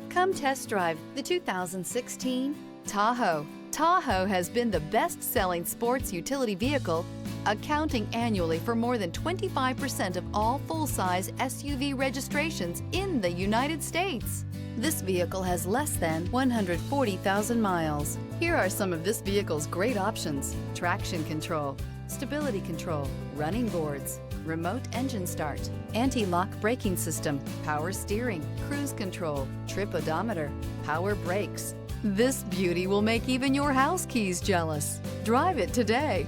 Come test drive the 2016 Tahoe. Tahoe has been the best-selling sports utility vehicle, accounting annually for more than 25% of all full-size SUV registrations in the United States. This vehicle has less than 140,000 miles. Here are some of this vehicle's great options: traction control, stability control, running boards, remote engine start, anti-lock braking system, power steering, cruise control, trip odometer, power brakes. This beauty will make even your house keys jealous. Drive it today.